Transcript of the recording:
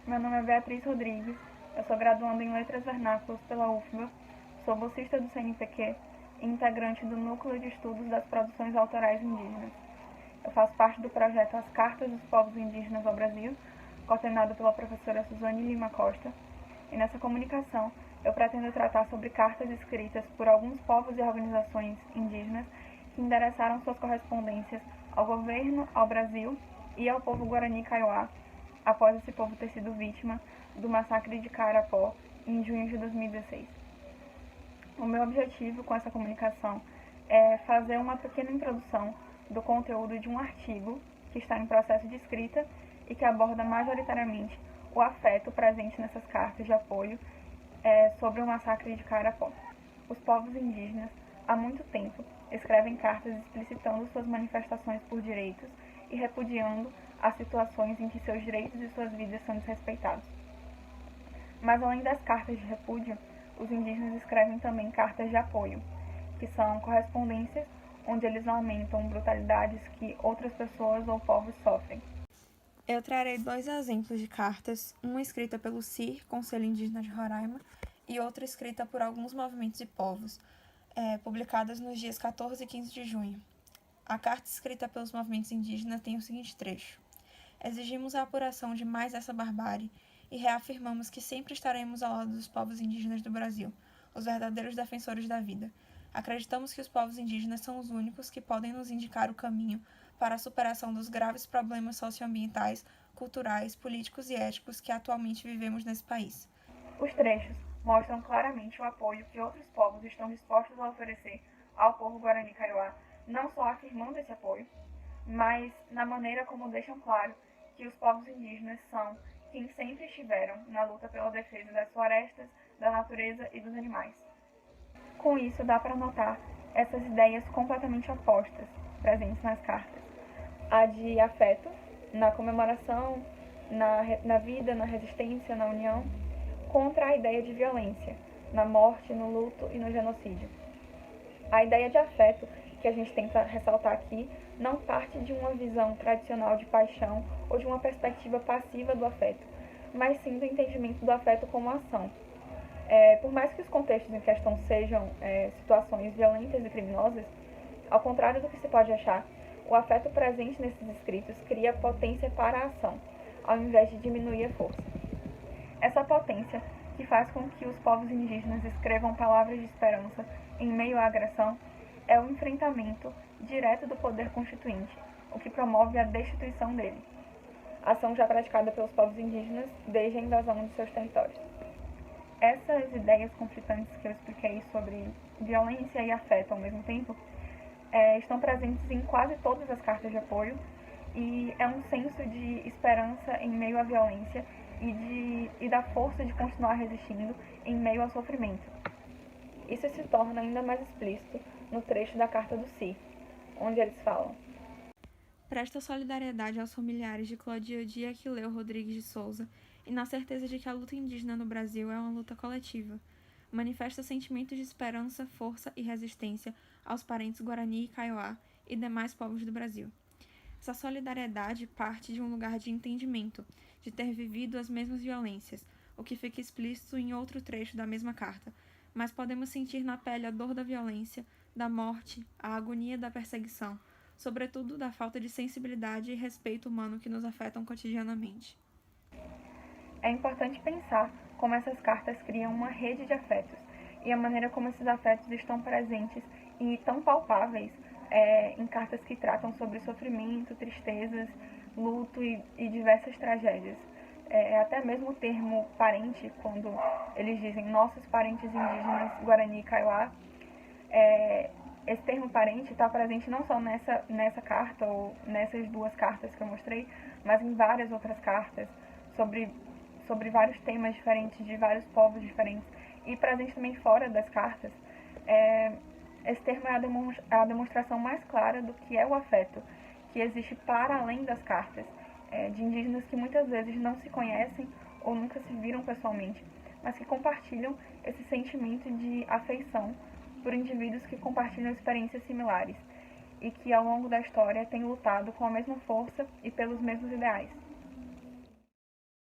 Meu nome é Beatriz Rodrigues, eu sou graduanda em Letras Vernáculas pela UFBA, sou bolsista do CNPq e integrante do Núcleo de Estudos das Produções Autorais Indígenas. Eu faço parte do projeto As Cartas dos Povos Indígenas ao Brasil, coordenado pela professora Suzane Lima Costa, e nessa comunicação eu pretendo tratar sobre cartas escritas por alguns povos e organizações indígenas que endereçaram suas correspondências ao governo, ao Brasil e ao povo Guarani Kaiowá, após esse povo ter sido vítima do massacre de Kaarapó em junho de 2016. O meu objetivo com essa comunicação é fazer uma pequena introdução do conteúdo de um artigo que está em processo de escrita e que aborda majoritariamente o afeto presente nessas cartas de apoio sobre o massacre de Kaarapó. Os povos indígenas, há muito tempo, escrevem cartas explicitando suas manifestações por direitos e repudiando as situações em que seus direitos e suas vidas são desrespeitados. Mas além das cartas de repúdio, os indígenas escrevem também cartas de apoio, que são correspondências onde eles lamentam brutalidades que outras pessoas ou povos sofrem. Eu trarei 2 exemplos de cartas, uma escrita pelo CIR, Conselho Indígena de Roraima, e outra escrita por alguns movimentos e povos, publicadas nos dias 14 e 15 de junho. A carta escrita pelos movimentos indígenas tem o seguinte trecho: exigimos a apuração de mais essa barbárie e reafirmamos que sempre estaremos ao lado dos povos indígenas do Brasil, os verdadeiros defensores da vida. Acreditamos que os povos indígenas são os únicos que podem nos indicar o caminho para a superação dos graves problemas socioambientais, culturais, políticos e éticos que atualmente vivemos nesse país. Os trechos mostram claramente o apoio que outros povos estão dispostos a oferecer ao povo Guarani Kaiowá, não só afirmando esse apoio, mas na maneira como deixam claro que os povos indígenas são quem sempre estiveram na luta pela defesa das florestas, da natureza e dos animais. Com isso, dá para notar essas ideias completamente opostas presentes nas cartas. A de afeto, na comemoração, na vida, na resistência, na união, contra a ideia de violência, na morte, no luto e no genocídio. A ideia de afeto que a gente tenta ressaltar aqui não parte de uma visão tradicional de paixão ou de uma perspectiva passiva do afeto, mas sim do entendimento do afeto como ação. Por mais que os contextos em questão sejam situações violentas e criminosas, ao contrário do que se pode achar, o afeto presente nesses escritos cria potência para a ação, ao invés de diminuir a força. Essa potência, que faz com que os povos indígenas escrevam palavras de esperança em meio à agressão, é o enfrentamento direto do poder constituinte, o que promove a destituição dele, ação já praticada pelos povos indígenas desde a invasão de seus territórios. Essas ideias conflitantes que eu expliquei sobre violência e afeto ao mesmo tempo estão presentes em quase todas as cartas de apoio e é um senso de esperança em meio à violência e da força de continuar resistindo em meio ao sofrimento. Isso se torna ainda mais explícito no trecho da carta do CIR, onde eles falam: presta solidariedade aos familiares de Clodiodia Aquileu Rodrigues de Souza e na certeza de que a luta indígena no Brasil é uma luta coletiva. Manifesta sentimentos de esperança, força e resistência aos parentes Guarani e Kaiowá e demais povos do Brasil. Essa solidariedade parte de um lugar de entendimento, de ter vivido as mesmas violências, o que fica explícito em outro trecho da mesma carta, mas podemos sentir na pele a dor da violência, da morte, a agonia da perseguição, sobretudo da falta de sensibilidade e respeito humano que nos afetam cotidianamente. É importante pensar como essas cartas criam uma rede de afetos e a maneira como esses afetos estão presentes e tão palpáveis em cartas que tratam sobre sofrimento, tristezas, luto e diversas tragédias. Até mesmo o termo parente, quando eles dizem nossos parentes indígenas Guarani e Kaiowá, esse termo parente está presente não só nessa carta ou nessas 2 cartas que eu mostrei, mas em várias outras cartas sobre vários temas diferentes, de vários povos diferentes, e presente também fora das cartas. Esse termo é a demonstração mais clara do que é o afeto, que existe para além das cartas, de indígenas que muitas vezes não se conhecem ou nunca se viram pessoalmente, mas que compartilham esse sentimento de afeição por indivíduos que compartilham experiências similares e que ao longo da história têm lutado com a mesma força e pelos mesmos ideais.